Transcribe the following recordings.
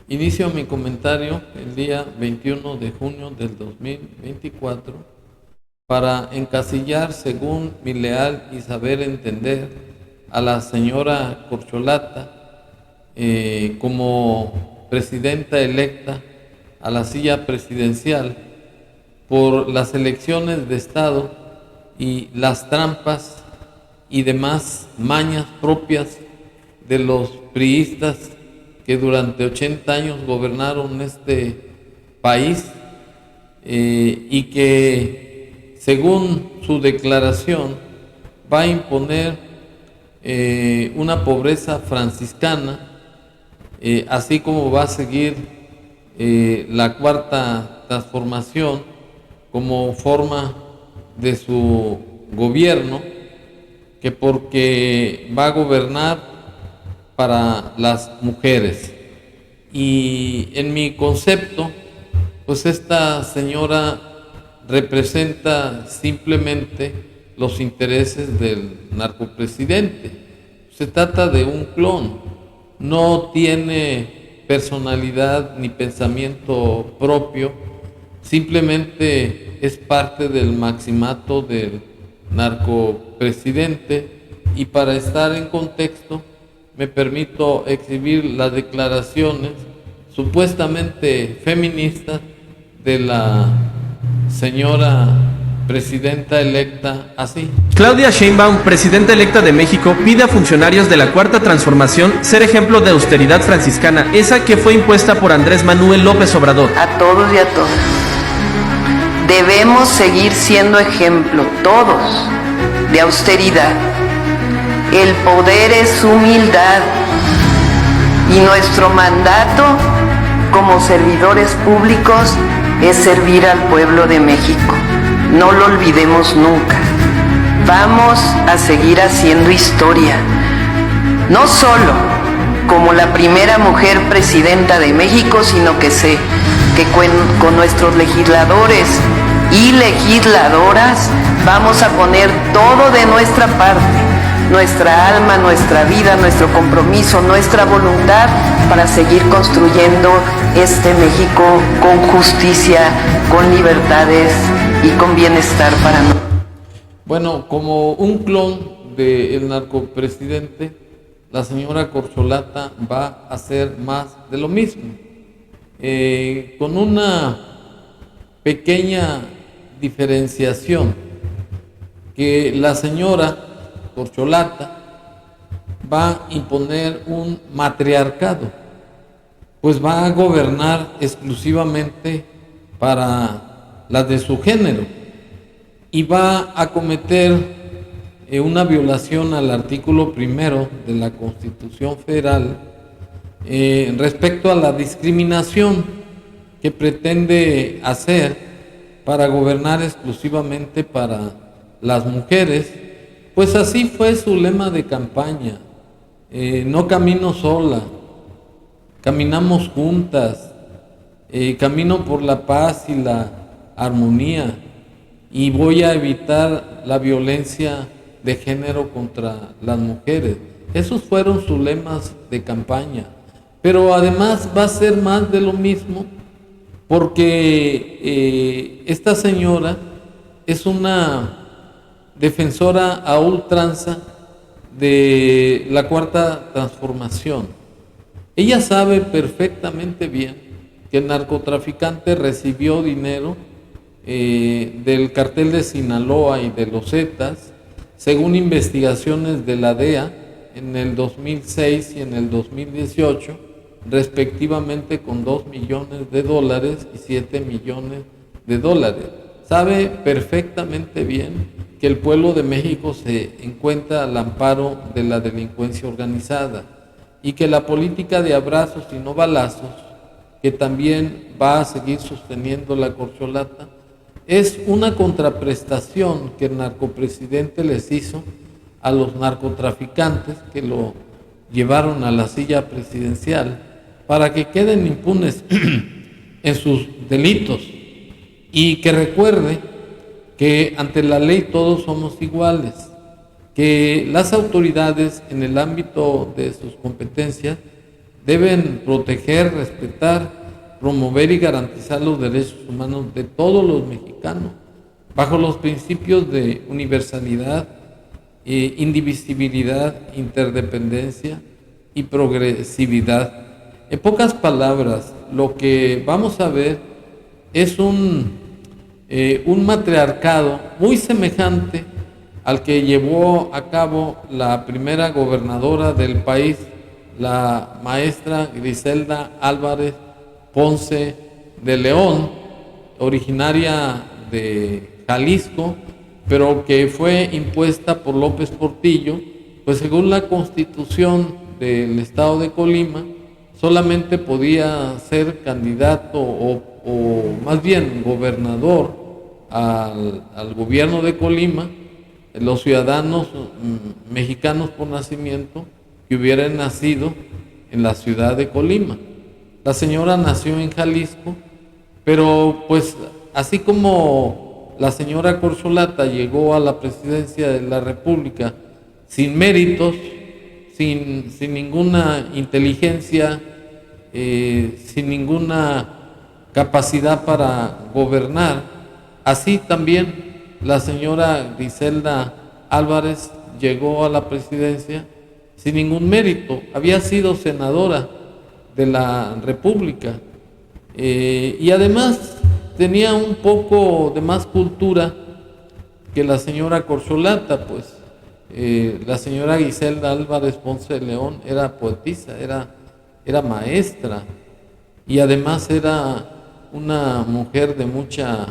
Inicio mi comentario el día 21 de junio del 2024 para encasillar, según mi leal y saber entender, a la señora Corcholata como presidenta electa a la silla presidencial por las elecciones de Estado y las trampas y demás mañas propias de los priistas que durante 80 años gobernaron este país y que, según su declaración, va a imponer una pobreza franciscana, así como va a seguir la cuarta transformación como forma de su gobierno, que porque va a gobernar para las mujeres. Y en mi concepto, pues esta señora representa simplemente los intereses del narcopresidente. Se trata de un clon, no tiene personalidad ni pensamiento propio, simplemente es parte del maximato del narcopresidente. Y para estar en contexto, me permito exhibir las declaraciones supuestamente feministas de la señora presidenta electa así. Claudia Sheinbaum, presidenta electa de México, pide a funcionarios de la Cuarta Transformación ser ejemplo de austeridad franciscana, esa que fue impuesta por Andrés Manuel López Obrador. A todos y a todas, debemos seguir siendo ejemplo, todos, de austeridad. El poder es humildad y nuestro mandato como servidores públicos es servir al pueblo de México. No lo olvidemos nunca. Vamos a seguir haciendo historia, no solo como la primera mujer presidenta de México, sino que sé que con nuestros legisladores y legisladoras vamos a poner todo de nuestra parte, nuestra alma, nuestra vida, nuestro compromiso, nuestra voluntad para seguir construyendo este México con justicia, con libertades y con bienestar para nosotros. Bueno, como un clon del narcopresidente, la señora Corcholata va a hacer más de lo mismo, con una pequeña diferenciación, que la señora Corcholata va a imponer un matriarcado, pues va a gobernar exclusivamente para las de su género y va a cometer una violación al artículo 1 de la Constitución Federal respecto a la discriminación que pretende hacer para gobernar exclusivamente para las mujeres. Pues así fue su lema de campaña: no camino sola, caminamos juntas, camino por la paz y la armonía, y voy a evitar la violencia de género contra las mujeres. Esos fueron sus lemas de campaña. Pero además va a ser más de lo mismo, porque esta señora es una defensora a ultranza de la Cuarta Transformación. Ella sabe perfectamente bien que el narcotraficante recibió dinero del cartel de Sinaloa y de los Zetas, según investigaciones de la DEA en el 2006 y en el 2018, respectivamente, con $2 millones y $7 millones. Sabe perfectamente bien que el pueblo de México se encuentra al amparo de la delincuencia organizada y que la política de abrazos y no balazos, que también va a seguir sosteniendo la Corcholata, es una contraprestación que el narcopresidente les hizo a los narcotraficantes que lo llevaron a la silla presidencial para que queden impunes en sus delitos, y que recuerde que ante la ley todos somos iguales, que las autoridades en el ámbito de sus competencias deben proteger, respetar, promover y garantizar los derechos humanos de todos los mexicanos, bajo los principios de universalidad, indivisibilidad, interdependencia y progresividad. En pocas palabras, lo que vamos a ver es un matriarcado muy semejante al que llevó a cabo la primera gobernadora del país, la maestra Griselda Álvarez Ponce de León, originaria de Jalisco, pero que fue impuesta por López Portillo, pues según la Constitución del Estado de Colima, solamente podía ser candidato o más bien gobernador al gobierno de Colima los ciudadanos mexicanos por nacimiento que hubieran nacido en la ciudad de Colima. La señora nació en Jalisco, pero pues así como la señora Corcholata llegó a la presidencia de la República sin méritos, sin ninguna inteligencia, sin ninguna capacidad para gobernar, así también la señora Griselda Álvarez llegó a la presidencia sin ningún mérito. Había sido senadora de la República y además tenía un poco de más cultura que la señora Corcholata, pues la señora Griselda Álvarez Ponce de León era poetisa, era maestra y además era una mujer de mucha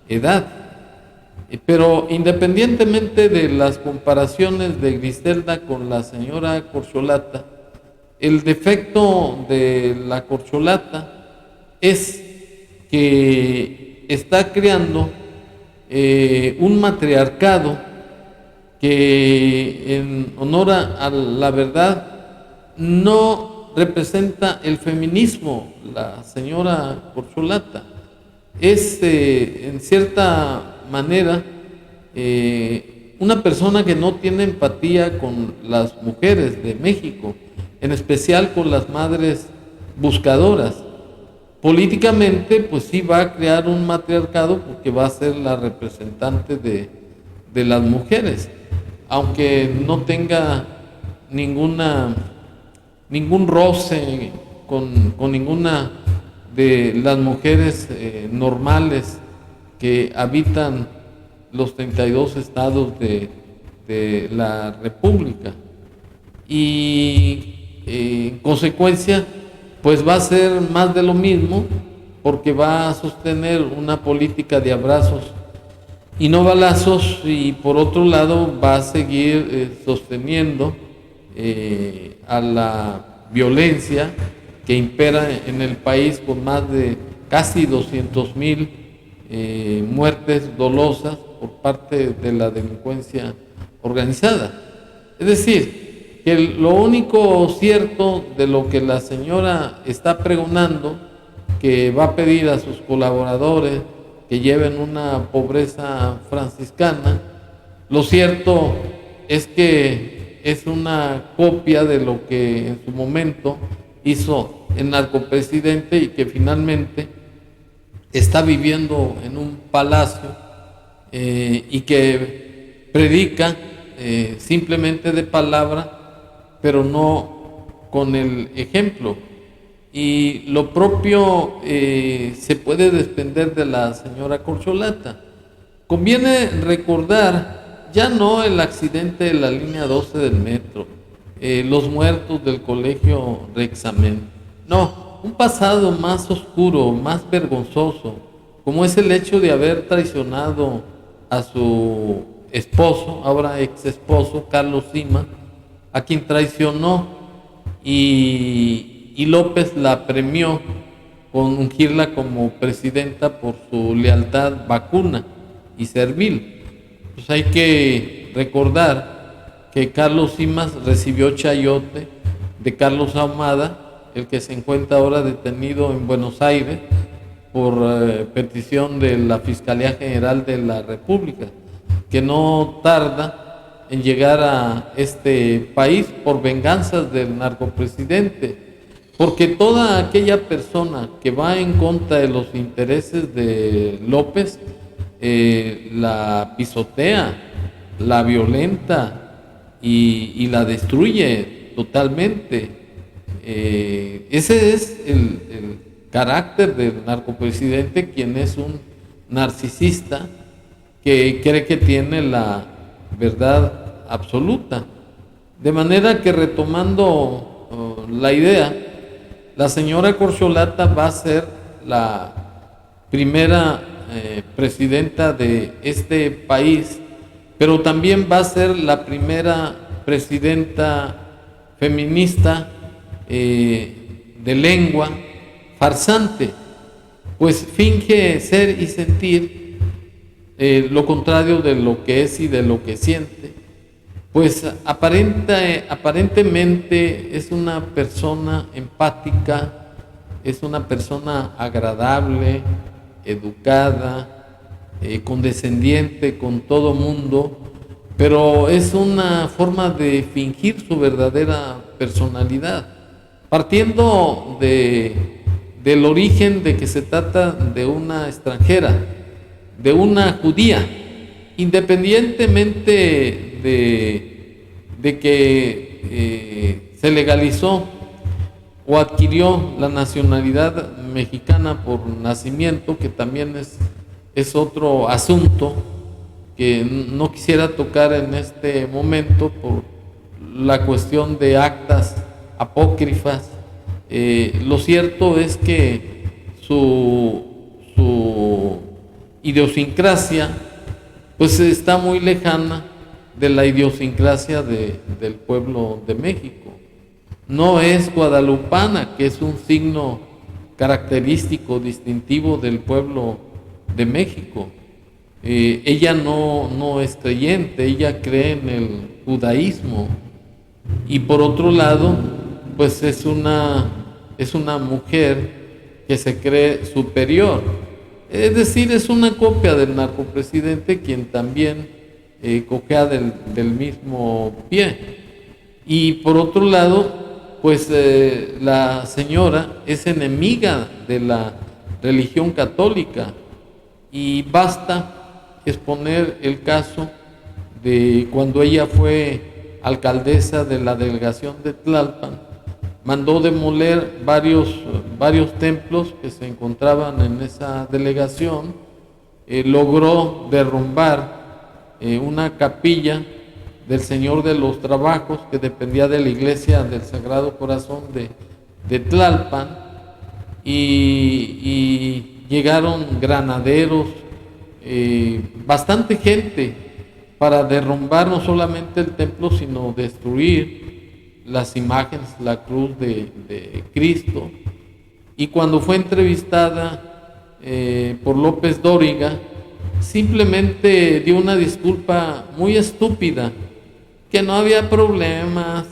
edad. Pero independientemente de las comparaciones de Griselda con la señora Corcholata, el defecto de la Corcholata es que está creando un matriarcado que en honor a la verdad no representa el feminismo. La señora Corcholata es en cierta manera una persona que no tiene empatía con las mujeres de México, en especial con las madres buscadoras. Políticamente, pues sí va a crear un matriarcado porque va a ser la representante de las mujeres, aunque no tenga ningún roce con ninguna de las mujeres normales que habitan los 32 estados de la República. Y en consecuencia, pues va a ser más de lo mismo, porque va a sostener una política de abrazos y no balazos, y por otro lado va a seguir sosteniendo a la violencia que impera en el país, con más de casi 200,000 muertes dolosas por parte de la delincuencia organizada. Es decir, que lo único cierto de lo que la señora está pregonando, que va a pedir a sus colaboradores que lleven una pobreza franciscana, lo cierto es que es una copia de lo que en su momento hizo el narcopresidente y que finalmente está viviendo en un palacio y que predica simplemente de palabra, pero no con el ejemplo. Y lo propio se puede desprender de la señora Corcholata. Conviene recordar ya no el accidente de la línea 12 del metro, los muertos del colegio Rexamen, no, un pasado más oscuro, más vergonzoso, como es el hecho de haber traicionado a su esposo, ahora ex esposo, Carlos Simas, a quien traicionó y López la premió con ungirla como presidenta por su lealtad vacuna y servil. Pues hay que recordar que Carlos Simas recibió chayote de Carlos Ahumada, el que se encuentra ahora detenido en Buenos Aires por petición de la Fiscalía General de la República, que no tarda en llegar a este país por venganzas del narcopresidente. porque toda aquella persona que va en contra de los intereses de López la pisotea, la violenta y la destruye totalmente. Ese es el carácter del narcopresidente, quien es un narcisista que cree que tiene la verdad absoluta. De manera que, retomando la idea, la señora Corcholata va a ser la primera presidenta de este país, pero también va a ser la primera presidenta feminista de lengua farsante, pues finge ser y sentir lo contrario de lo que es y de lo que siente. Pues aparentemente es una persona empática, es una persona agradable, educada, condescendiente con todo mundo, pero es una forma de fingir su verdadera personalidad, partiendo del origen de que se trata de una extranjera, de una judía, independientemente de que se legalizó o adquirió la nacionalidad mexicana por nacimiento, que también es otro asunto que no quisiera tocar en este momento por la cuestión de actas apócrifas. Lo cierto es que su idiosincrasia pues está muy lejana de la idiosincrasia del pueblo de México. No es guadalupana, que es un signo característico, distintivo del pueblo de México. Ella no es creyente, ella cree en el judaísmo. Y por otro lado, pues es una mujer que se cree superior. Es decir, es una copia del narcopresidente, quien también cojea del mismo pie. Y por otro lado, pues la señora es enemiga de la religión católica, y basta exponer el caso de cuando ella fue alcaldesa de la delegación de Tlalpan. Mandó demoler varios templos que se encontraban en esa delegación, logró derrumbar una capilla del Señor de los Trabajos, que dependía de la iglesia del Sagrado Corazón de Tlalpan, y llegaron granaderos, bastante gente, para derrumbar no solamente el templo, sino destruir las imágenes, la cruz de Cristo. Y cuando fue entrevistada por López Dóriga, simplemente dio una disculpa muy estúpida, que no había problemas,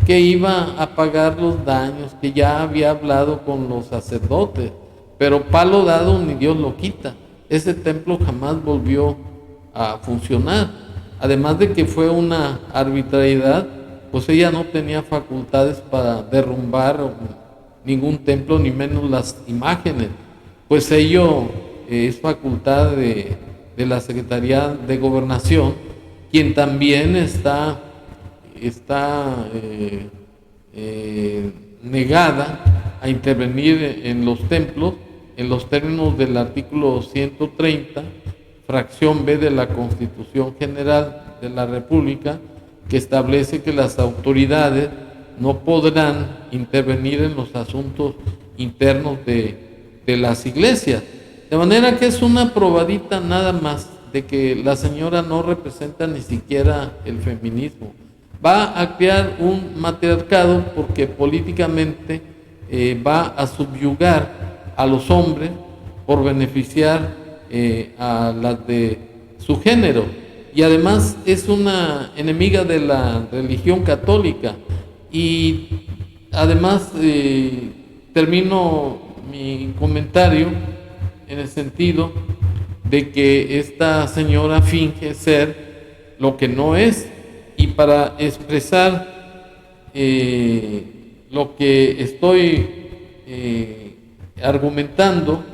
que iba a pagar los daños, que ya había hablado con los sacerdotes, pero palo dado ni Dios lo quita. Ese templo jamás volvió a funcionar. Además de que fue una arbitrariedad, pues ella no tenía facultades para derrumbar ningún templo, ni menos las imágenes, pues ello es facultad de la Secretaría de Gobernación, quien también está negada a intervenir en los templos en los términos del artículo 130, fracción B de la Constitución General de la República, que establece que las autoridades no podrán intervenir en los asuntos internos de las iglesias. De manera que es una probadita nada más de que la señora no representa ni siquiera el feminismo. Va a crear un matriarcado porque políticamente va a subyugar a los hombres por beneficiar a las de su género. Y además es una enemiga de la religión católica. Y además termino mi comentario en el sentido de que esta señora finge ser lo que no es, y para expresar lo que estoy argumentando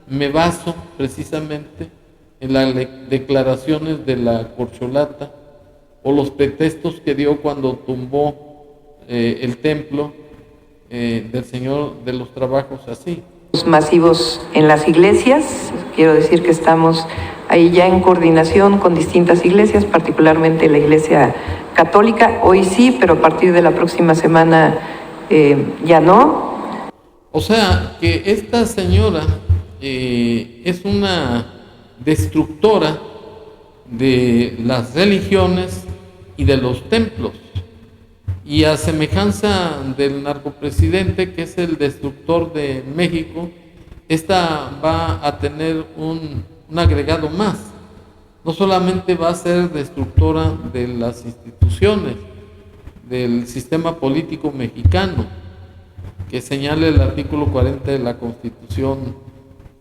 me baso precisamente en las declaraciones de la corcholata o los pretextos que dio cuando tumbó el templo del Señor de los Trabajos así. Masivos en las iglesias, quiero decir que estamos ahí ya en coordinación con distintas iglesias, particularmente la Iglesia Católica, hoy sí, pero a partir de la próxima semana ya no. O sea, que esta señora es una destructora de las religiones y de los templos. Y a semejanza del narcopresidente, que es el destructor de México, esta va a tener un agregado más. No solamente va a ser destructora de las instituciones, del sistema político mexicano, que señala el artículo 40 de la Constitución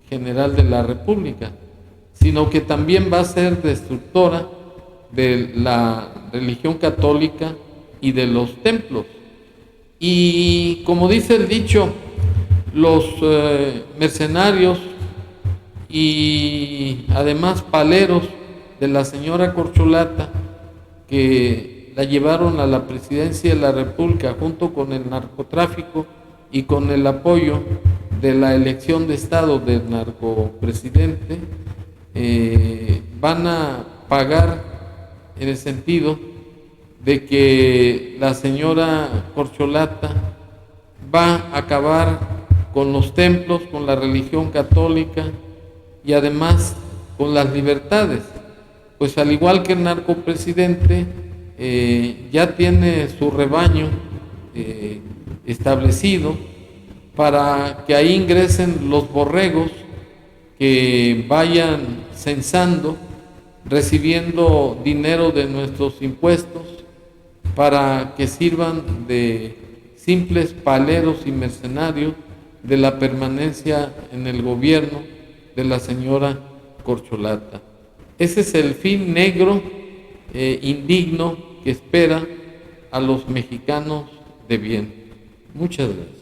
General de la República, sino que también va a ser destructora de la religión católica y de los templos. Y como dice el dicho, los mercenarios y además paleros de la señora Corcholata, que la llevaron a la presidencia de la República junto con el narcotráfico y con el apoyo de la elección de Estado del narcopresidente, van a pagar en el sentido de que la señora Corcholata va a acabar con los templos, con la religión católica y además con las libertades, pues al igual que el narcopresidente ya tiene su rebaño establecido para que ahí ingresen los borregos que vayan censando, recibiendo dinero de nuestros impuestos para que sirvan de simples paleros y mercenarios de la permanencia en el gobierno de la señora Corcholata. Ese es el fin negro, indigno, que espera a los mexicanos de bien. Muchas gracias.